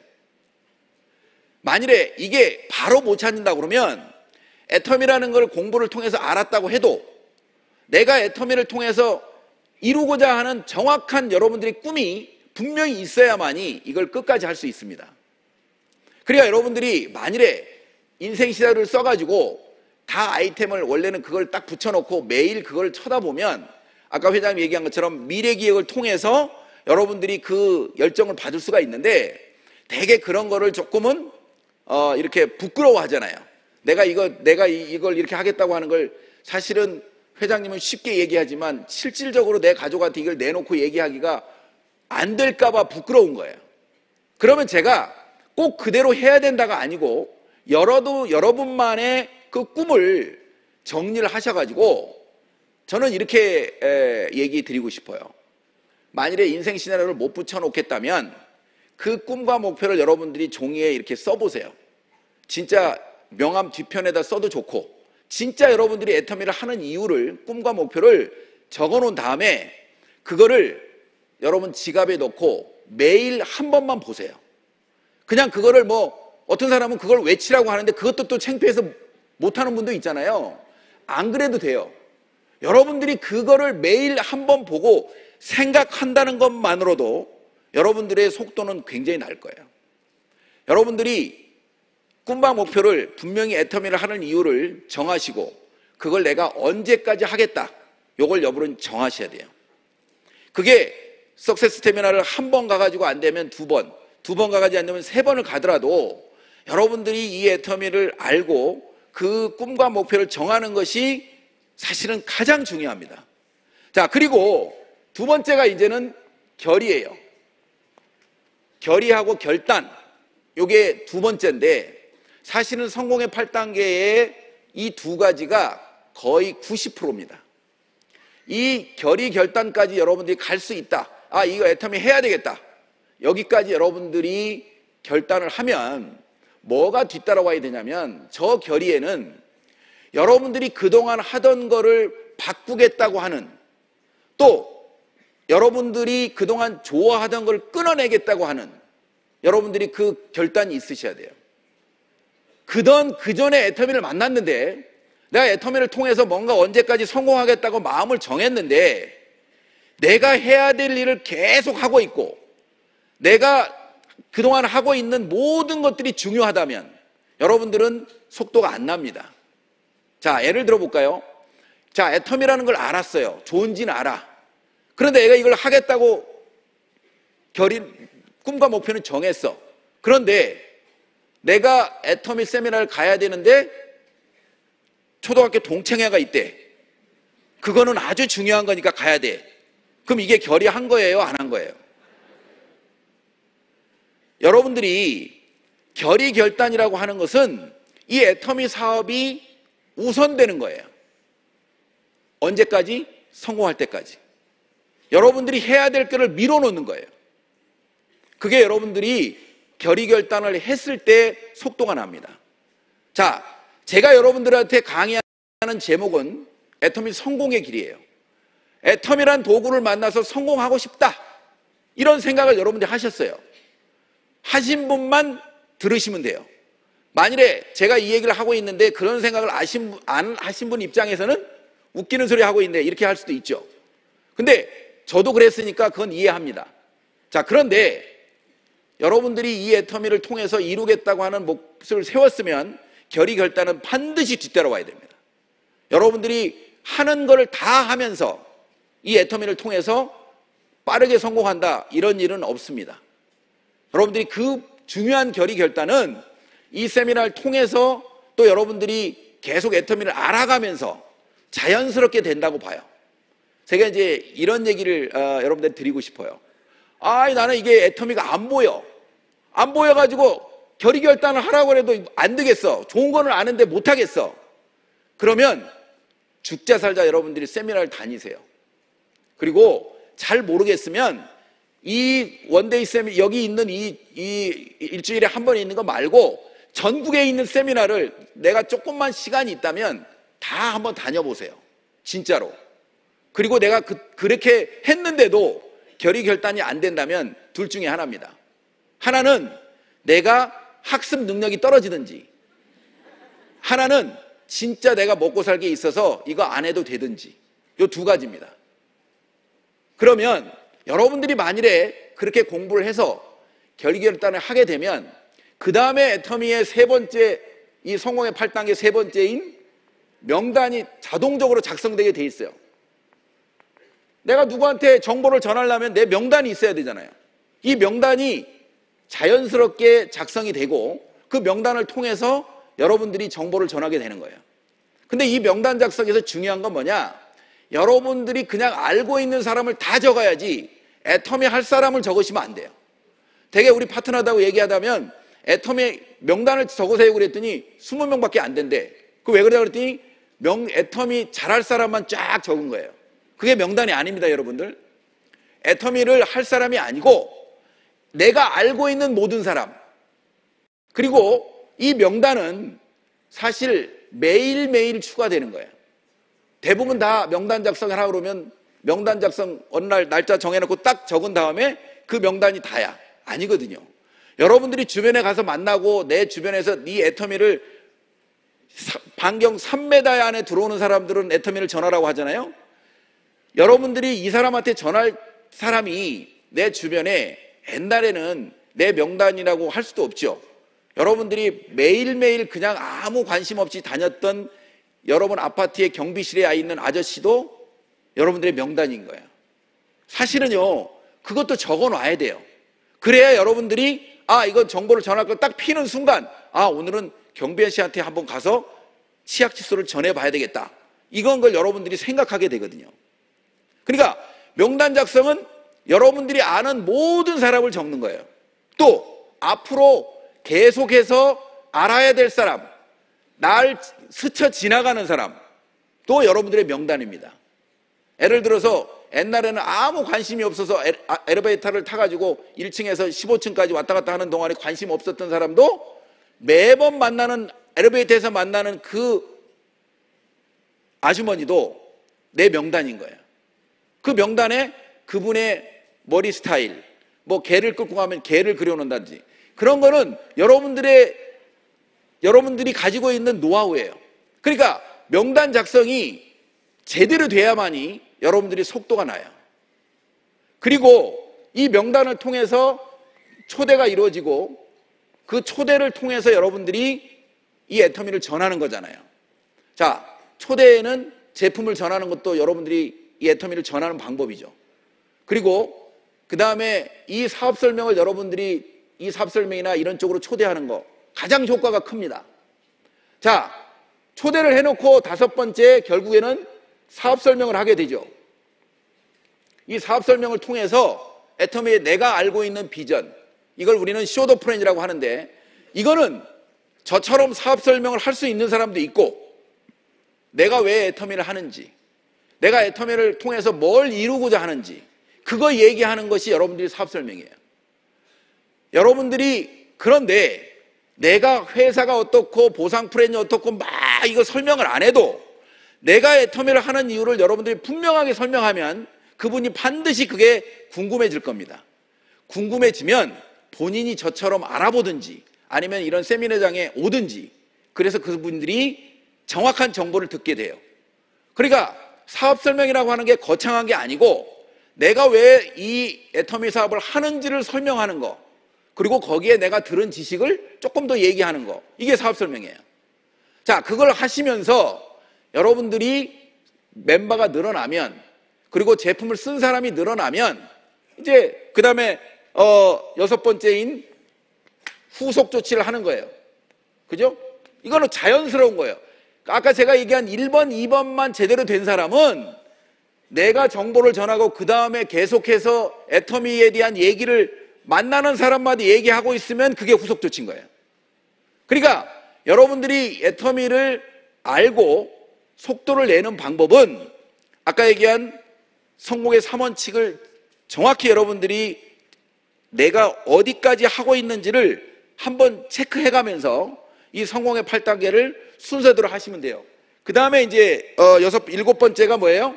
만일에 이게 바로 못 찾는다 그러면 애터미라는 걸 공부를 통해서 알았다고 해도 내가 애터미를 통해서 이루고자 하는 정확한 여러분들의 꿈이 분명히 있어야만이 이걸 끝까지 할 수 있습니다. 그러니까 여러분들이 만일에 인생 시나리오를 써가지고 다 아이템을 원래는 그걸 딱 붙여놓고 매일 그걸 쳐다보면 아까 회장님 얘기한 것처럼 미래기획을 통해서 여러분들이 그 열정을 받을 수가 있는데, 되게 그런 거를 조금은 이렇게 부끄러워 하잖아요. 내가 이걸 이렇게 하겠다고 하는 걸 사실은 회장님은 쉽게 얘기하지만 실질적으로 내 가족한테 이걸 내놓고 얘기하기가 안 될까봐 부끄러운 거예요. 그러면 제가 꼭 그대로 해야 된다가 아니고 여러분만의 그 꿈을 정리를 하셔가지고 저는 이렇게 얘기 드리고 싶어요. 만일에 인생 시나리오를 못 붙여놓겠다면 그 꿈과 목표를 여러분들이 종이에 이렇게 써보세요. 진짜 명함 뒤편에다 써도 좋고, 진짜 여러분들이 애터미를 하는 이유를, 꿈과 목표를 적어놓은 다음에 그거를 여러분 지갑에 넣고 매일 한 번만 보세요. 그냥 그거를 뭐 어떤 사람은 그걸 외치라고 하는데 그것도 또 창피해서 못하는 분도 있잖아요. 안 그래도 돼요. 여러분들이 그거를 매일 한번 보고 생각한다는 것만으로도 여러분들의 속도는 굉장히 날 거예요. 여러분들이 꿈과 목표를 분명히 애터미를 하는 이유를 정하시고 그걸 내가 언제까지 하겠다, 요걸 여러분은 정하셔야 돼요. 그게 석세스 세미나를 한 번 가가지고 안 되면 두 번 가가지고 안 되면 세 번을 가더라도 여러분들이 이 애터미를 알고 그 꿈과 목표를 정하는 것이 사실은 가장 중요합니다. 자, 그리고 두 번째가 이제는 결의예요. 결의하고 결단, 요게 두 번째인데 사실은 성공의 8단계의 이 두 가지가 거의 90%입니다. 이 결의 결단까지 여러분들이 갈 수 있다. 아, 이거 애터미 해야 되겠다. 여기까지 여러분들이 결단을 하면 뭐가 뒤따라와야 되냐면 저 결의에는 여러분들이 그동안 하던 거를 바꾸겠다고 하는, 또 여러분들이 그동안 좋아하던 걸 끊어내겠다고 하는 여러분들이 그 결단이 있으셔야 돼요. 그 전에 애터미를 만났는데 내가 애터미를 통해서 뭔가 언제까지 성공하겠다고 마음을 정했는데 내가 해야 될 일을 계속 하고 있고 내가 그동안 하고 있는 모든 것들이 중요하다면 여러분들은 속도가 안 납니다. 자, 예를 들어 볼까요? 자, 애터미라는 걸 알았어요. 좋은지는 알아. 그런데 내가 이걸 하겠다고 꿈과 목표는 정했어. 그런데 내가 애터미 세미나를 가야 되는데 초등학교 동창회가 있대. 그거는 아주 중요한 거니까 가야 돼. 그럼 이게 결의한 거예요? 안 한 거예요? 여러분들이 결의 결단이라고 하는 것은 이 애터미 사업이 우선되는 거예요. 언제까지? 성공할 때까지. 여러분들이 해야 될 거를 밀어놓는 거예요. 그게 여러분들이 결의 결단을 했을 때 속도가 납니다. 자, 제가 여러분들한테 강의하는 제목은 애터미 성공의 길이에요. 애터미란 도구를 만나서 성공하고 싶다, 이런 생각을 여러분들이 하셨어요. 하신 분만 들으시면 돼요. 만일에 제가 이 얘기를 하고 있는데 그런 생각을 안 하신 분 입장에서는 웃기는 소리 하고 있네, 이렇게 할 수도 있죠. 근데 저도 그랬으니까 그건 이해합니다. 자, 그런데 여러분들이 이 애터미를 통해서 이루겠다고 하는 목표를 세웠으면 결의 결단은 반드시 뒤따라와야 됩니다. 여러분들이 하는 것을 다 하면서 이 애터미를 통해서 빠르게 성공한다, 이런 일은 없습니다. 여러분들이 그 중요한 결의 결단은 이 세미나를 통해서 또 여러분들이 계속 애터미를 알아가면서 자연스럽게 된다고 봐요. 제가 이제 이런 얘기를 여러분들 드리고 싶어요. 나는 이게 애터미가 안 보여가지고 결의 결단을 하라고 해도 안 되겠어. 좋은 거는 아는데 못 하겠어. 그러면 죽자 살자 여러분들이 세미나를 다니세요. 그리고 잘 모르겠으면 이 원데이 세미나, 여기 있는 이 일주일에 한 번 있는 거 말고 전국에 있는 세미나를 내가 조금만 시간이 있다면 다 한번 다녀보세요. 진짜로. 그리고 내가 그렇게 했는데도 결의 결단이 안 된다면 둘 중에 하나입니다. 하나는 내가 학습 능력이 떨어지든지, 하나는 진짜 내가 먹고 살기에 있어서 이거 안 해도 되든지, 이 두 가지입니다. 그러면 여러분들이 만일에 그렇게 공부를 해서 결의 결단을 하게 되면 그 다음에 애터미의 세 번째, 이 성공의 8단계 세 번째인 명단이 자동적으로 작성되게 돼 있어요. 내가 누구한테 정보를 전하려면 내 명단이 있어야 되잖아요. 이 명단이 자연스럽게 작성이 되고 그 명단을 통해서 여러분들이 정보를 전하게 되는 거예요. 근데 이 명단 작성에서 중요한 건 뭐냐? 여러분들이 그냥 알고 있는 사람을 다 적어야지 애터미 할 사람을 적으시면 안 돼요. 되게 우리 파트너하고 얘기하다면 애터미 명단을 적으세요 그랬더니 20명밖에 안 된대. 그 왜 그러냐 그랬더니 애터미 잘할 사람만 쫙 적은 거예요. 그게 명단이 아닙니다, 여러분들. 애터미를 할 사람이 아니고 내가 알고 있는 모든 사람. 그리고 이 명단은 사실 매일매일 추가되는 거예요. 대부분 다 명단 작성을 하라고 그러면 명단 작성 어느 날 날짜 정해놓고 딱 적은 다음에 그 명단이 다야. 아니거든요. 여러분들이 주변에 가서 만나고 내 주변에서 네 애터미를 반경 3m 안에 들어오는 사람들은 애터미를 전하라고 하잖아요. 여러분들이 이 사람한테 전할 사람이 내 주변에 옛날에는 내 명단이라고 할 수도 없죠. 여러분들이 매일매일 그냥 아무 관심 없이 다녔던 여러분 아파트의 경비실에 있는 아저씨도 여러분들의 명단인 거예요. 사실은요, 그것도 적어 놔야 돼요. 그래야 여러분들이 이거 정보를 전할 거 딱 피는 순간 오늘은 경비원 씨한테 한번 가서 치약 칫솔을 전해봐야 되겠다. 이건 걸 여러분들이 생각하게 되거든요. 그러니까 명단 작성은 여러분들이 아는 모든 사람을 적는 거예요. 또 앞으로 계속해서 알아야 될 사람, 날 스쳐 지나가는 사람, 또 여러분들의 명단입니다. 예를 들어서 옛날에는 아무 관심이 없어서 엘리베이터를 타가지고 1층에서 15층까지 왔다 갔다 하는 동안에 관심 없었던 사람도 매번 만나는 엘리베이터에서 만나는 그 아주머니도 내 명단인 거예요. 그 명단에 그분의 머리 스타일, 뭐 개를 끌고 가면 개를 그려놓는다든지 그런 거는 여러분들이 가지고 있는 노하우예요. 그러니까 명단 작성이 제대로 돼야만이 여러분들이 속도가 나요. 그리고 이 명단을 통해서 초대가 이루어지고 그 초대를 통해서 여러분들이 이 애터미를 전하는 거잖아요. 자, 초대에는 제품을 전하는 것도 여러분들이 이 애터미를 전하는 방법이죠. 그리고 그 다음에 이 사업 설명을 여러분들이 이 사업 설명이나 이런 쪽으로 초대하는 거 가장 효과가 큽니다. 자, 초대를 해놓고 다섯 번째 결국에는 사업 설명을 하게 되죠. 이 사업 설명을 통해서 애터미의 내가 알고 있는 비전, 이걸 우리는 쇼더 플랜이라고 하는데 이거는 저처럼 사업 설명을 할 수 있는 사람도 있고 내가 왜 애터미를 하는지, 내가 애터미를 통해서 뭘 이루고자 하는지 그거 얘기하는 것이 여러분들이 사업 설명이에요. 여러분들이 그런데 내가 회사가 어떻고 보상 플랜이 어떻고 막 이거 설명을 안 해도 내가 애터미를 하는 이유를 여러분들이 분명하게 설명하면 그분이 반드시 그게 궁금해질 겁니다. 궁금해지면 본인이 저처럼 알아보든지 아니면 이런 세미나장에 오든지 그래서 그분들이 정확한 정보를 듣게 돼요. 그러니까 사업 설명이라고 하는 게 거창한 게 아니고 내가 왜 이 애터미 사업을 하는지를 설명하는 거, 그리고 거기에 내가 들은 지식을 조금 더 얘기하는 거, 이게 사업 설명이에요. 자, 그걸 하시면서 여러분들이 멤버가 늘어나면, 그리고 제품을 쓴 사람이 늘어나면 이제 그 다음에 여섯 번째인 후속 조치를 하는 거예요. 그죠? 이거는 자연스러운 거예요. 아까 제가 얘기한 1번, 2번만 제대로 된 사람은 내가 정보를 전하고 그 다음에 계속해서 애터미에 대한 얘기를 만나는 사람마다 얘기하고 있으면 그게 후속 조치인 거예요. 그러니까 여러분들이 애터미를 알고 속도를 내는 방법은 아까 얘기한 성공의 3원칙을 정확히 여러분들이 내가 어디까지 하고 있는지를 한번 체크해가면서 이 성공의 8단계를 순서대로 하시면 돼요. 그 다음에 이제 일곱 번째가 뭐예요?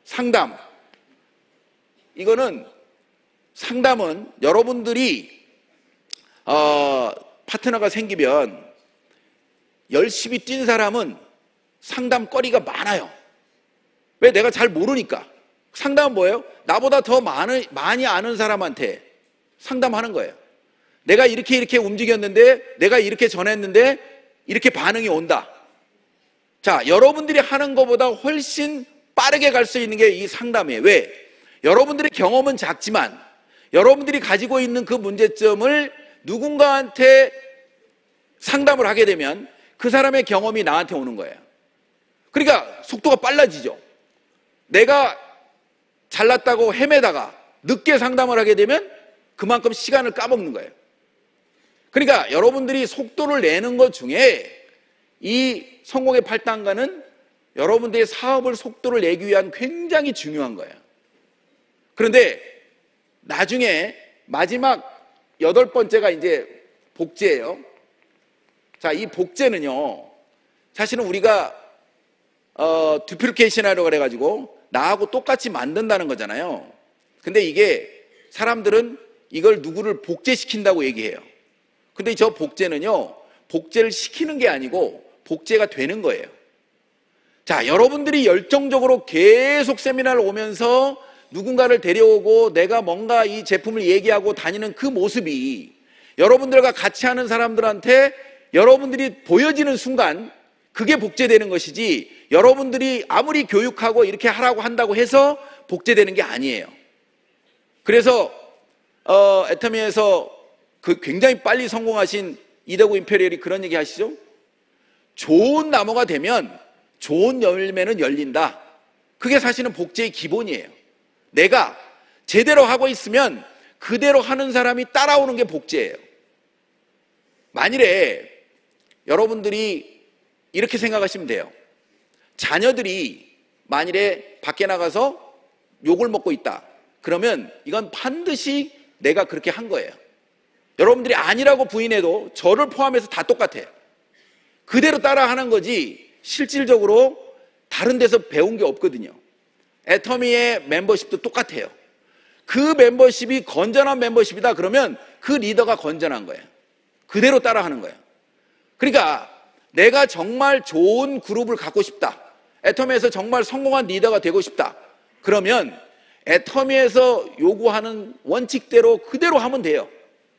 상담. 이거는 상담은 여러분들이 파트너가 생기면 열심히 뛴 사람은 상담거리가 많아요. 왜? 내가 잘 모르니까. 상담은 뭐예요? 나보다 더 많이 아는 사람한테 상담하는 거예요. 내가 이렇게 움직였는데, 내가 이렇게 전했는데 이렇게 반응이 온다. 자, 여러분들이 하는 것보다 훨씬 빠르게 갈 수 있는 게 이 상담이에요. 왜? 여러분들의 경험은 작지만 여러분들이 가지고 있는 그 문제점을 누군가한테 상담을 하게 되면 그 사람의 경험이 나한테 오는 거예요. 그러니까 속도가 빨라지죠. 내가 잘났다고 헤매다가 늦게 상담을 하게 되면 그만큼 시간을 까먹는 거예요. 그러니까 여러분들이 속도를 내는 것 중에 이 성공의 8단계는 여러분들의 사업을 속도를 내기 위한 굉장히 중요한 거예요. 그런데 나중에 마지막 8번째가 이제 복제예요. 자, 이 복제는요, 사실은 우리가 듀플리케이션이라고 그래가지고 나하고 똑같이 만든다는 거잖아요. 근데 이게 사람들은 이걸 누구를 복제시킨다고 얘기해요. 근데 저 복제는요, 복제를 시키는 게 아니고 복제가 되는 거예요. 자, 여러분들이 열정적으로 계속 세미나를 오면서 누군가를 데려오고 내가 뭔가 이 제품을 얘기하고 다니는 그 모습이 여러분들과 같이 하는 사람들한테 여러분들이 보여지는 순간 그게 복제되는 것이지, 여러분들이 아무리 교육하고 이렇게 하라고 한다고 해서 복제되는 게 아니에요. 그래서 애터미에서 그 굉장히 빨리 성공하신 이대구 임페리얼이 그런 얘기 하시죠. 좋은 나무가 되면 좋은 열매는 열린다. 그게 사실은 복제의 기본이에요. 내가 제대로 하고 있으면 그대로 하는 사람이 따라오는 게 복제예요. 만일에 여러분들이 이렇게 생각하시면 돼요. 자녀들이 만일에 밖에 나가서 욕을 먹고 있다. 그러면 이건 반드시 내가 그렇게 한 거예요. 여러분들이 아니라고 부인해도 저를 포함해서 다 똑같아요. 그대로 따라 하는 거지 실질적으로 다른 데서 배운 게 없거든요. 애터미의 멤버십도 똑같아요. 그 멤버십이 건전한 멤버십이다 그러면 그 리더가 건전한 거예요. 그대로 따라 하는 거예요. 그러니까 내가 정말 좋은 그룹을 갖고 싶다, 애터미에서 정말 성공한 리더가 되고 싶다, 그러면 애터미에서 요구하는 원칙대로 그대로 하면 돼요.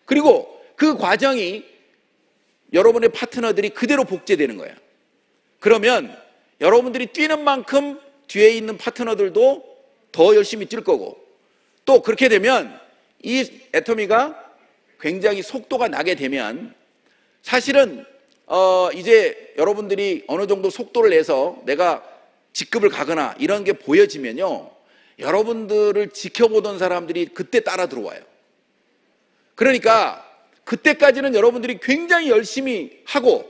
그리고 그 과정이 여러분의 파트너들이 그대로 복제되는 거예요. 그러면 여러분들이 뛰는 만큼 뒤에 있는 파트너들도 더 열심히 뛸 거고, 또 그렇게 되면 이 애터미가 굉장히 속도가 나게 되면 사실은 이제 여러분들이 어느 정도 속도를 내서 내가 직급을 가거나 이런 게 보여지면요, 여러분들을 지켜보던 사람들이 그때 따라 들어와요. 그러니까 그때까지는 여러분들이 굉장히 열심히 하고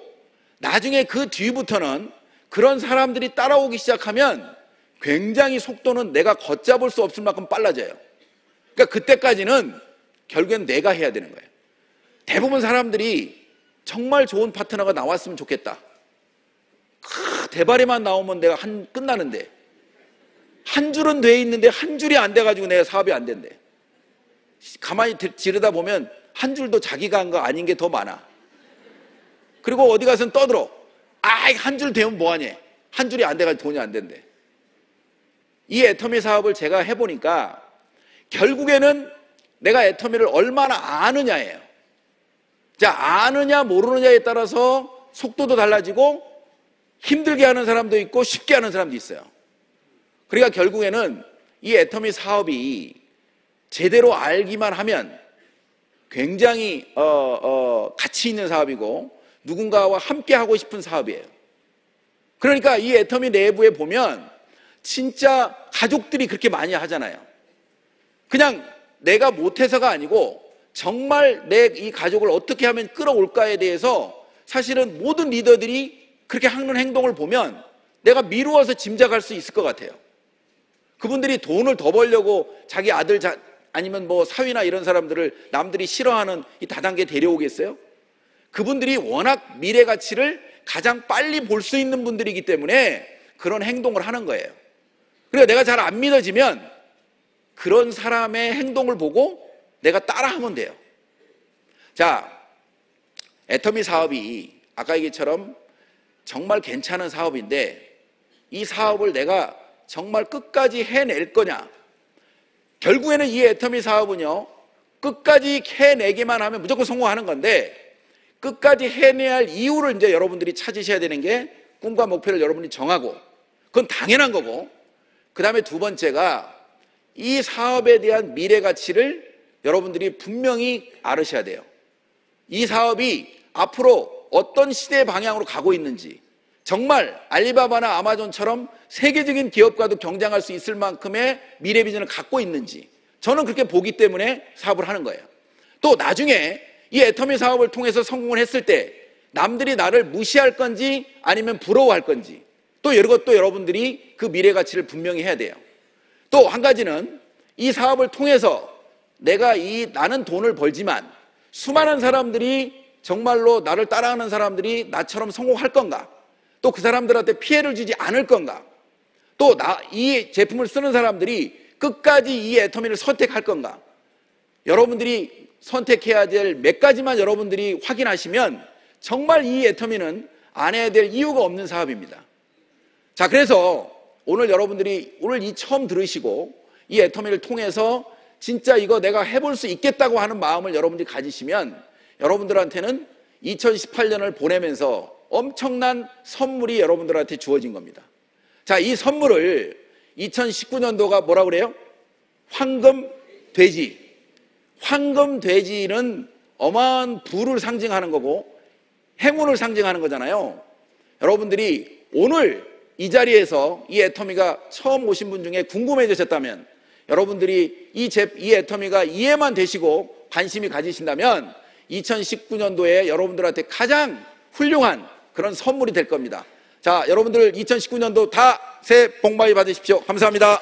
나중에 그 뒤부터는 그런 사람들이 따라오기 시작하면 굉장히 속도는 내가 걷잡을 수 없을 만큼 빨라져요. 그러니까 그때까지는 결국엔 내가 해야 되는 거예요. 대부분 사람들이 정말 좋은 파트너가 나왔으면 좋겠다. 대바리만 나오면 내가 끝나는데, 한 줄은 돼 있는데 한 줄이 안 돼가지고 내가 사업이 안 된대. 가만히 지르다 보면 한 줄도 자기가 한 거 아닌 게 더 많아. 그리고 어디 가서는 떠들어. 한 줄 되면 뭐하니? 한 줄이 안 돼가지고 돈이 안 된대. 이 애터미 사업을 제가 해보니까 결국에는 내가 애터미를 얼마나 아느냐예요. 자, 아느냐 모르느냐에 따라서 속도도 달라지고 힘들게 하는 사람도 있고 쉽게 하는 사람도 있어요. 그러니까 결국에는 이 애터미 사업이 제대로 알기만 하면 굉장히 가치 있는 사업이고 누군가와 함께 하고 싶은 사업이에요. 그러니까 이 애터미 내부에 보면 진짜 가족들이 그렇게 많이 하잖아요. 그냥 내가 못해서가 아니고 정말 내 이 가족을 어떻게 하면 끌어올까에 대해서 사실은 모든 리더들이 그렇게 하는 행동을 보면 내가 미루어서 짐작할 수 있을 것 같아요. 그분들이 돈을 더 벌려고 자기 아들 아니면 뭐 사위나 이런 사람들을 남들이 싫어하는 이 다단계에 데려오겠어요? 그분들이 워낙 미래 가치를 가장 빨리 볼 수 있는 분들이기 때문에 그런 행동을 하는 거예요. 그러니까 내가 잘 안 믿어지면 그런 사람의 행동을 보고 내가 따라하면 돼요. 자, 애터미 사업이 아까 얘기처럼 정말 괜찮은 사업인데 이 사업을 내가 정말 끝까지 해낼 거냐? 결국에는 이 애터미 사업은요, 끝까지 해내기만 하면 무조건 성공하는 건데 끝까지 해내야 할 이유를 이제 여러분들이 찾으셔야 되는 게 꿈과 목표를 여러분이 정하고, 그건 당연한 거고, 그 다음에 두 번째가 이 사업에 대한 미래 가치를 여러분들이 분명히 알으셔야 돼요. 이 사업이 앞으로 어떤 시대의 방향으로 가고 있는지, 정말 알리바바나 아마존처럼 세계적인 기업과도 경쟁할 수 있을 만큼의 미래 비전을 갖고 있는지, 저는 그렇게 보기 때문에 사업을 하는 거예요. 또 나중에 이 애터미 사업을 통해서 성공을 했을 때 남들이 나를 무시할 건지 아니면 부러워할 건지, 또 이것도 여러분들이 그 미래 가치를 분명히 해야 돼요. 또 한 가지는 이 사업을 통해서 나는 돈을 벌지만 수많은 사람들이 정말로 나를 따라하는 사람들이 나처럼 성공할 건가? 또 그 사람들한테 피해를 주지 않을 건가? 또 이 제품을 쓰는 사람들이 끝까지 이 애터미를 선택할 건가? 여러분들이 선택해야 될 몇 가지만 여러분들이 확인하시면 정말 이 애터미는 안 해야 될 이유가 없는 사업입니다. 자, 그래서 오늘 여러분들이 오늘 이 처음 들으시고 이 애터미를 통해서 진짜 이거 내가 해볼 수 있겠다고 하는 마음을 여러분들이 가지시면 여러분들한테는 2018년을 보내면서 엄청난 선물이 여러분들한테 주어진 겁니다. 자, 이 선물을 2019년도가 뭐라 그래요? 황금돼지. 황금돼지는 어마어마한 부를 상징하는 거고 행운을 상징하는 거잖아요. 여러분들이 오늘 이 자리에서 이 애터미가 처음 오신 분 중에 궁금해지셨다면 여러분들이 이 애터미가 이해만 되시고 관심이 가지신다면 2019년도에 여러분들한테 가장 훌륭한 그런 선물이 될 겁니다. 자, 여러분들 2019년도 다 새해 복 많이 받으십시오. 감사합니다.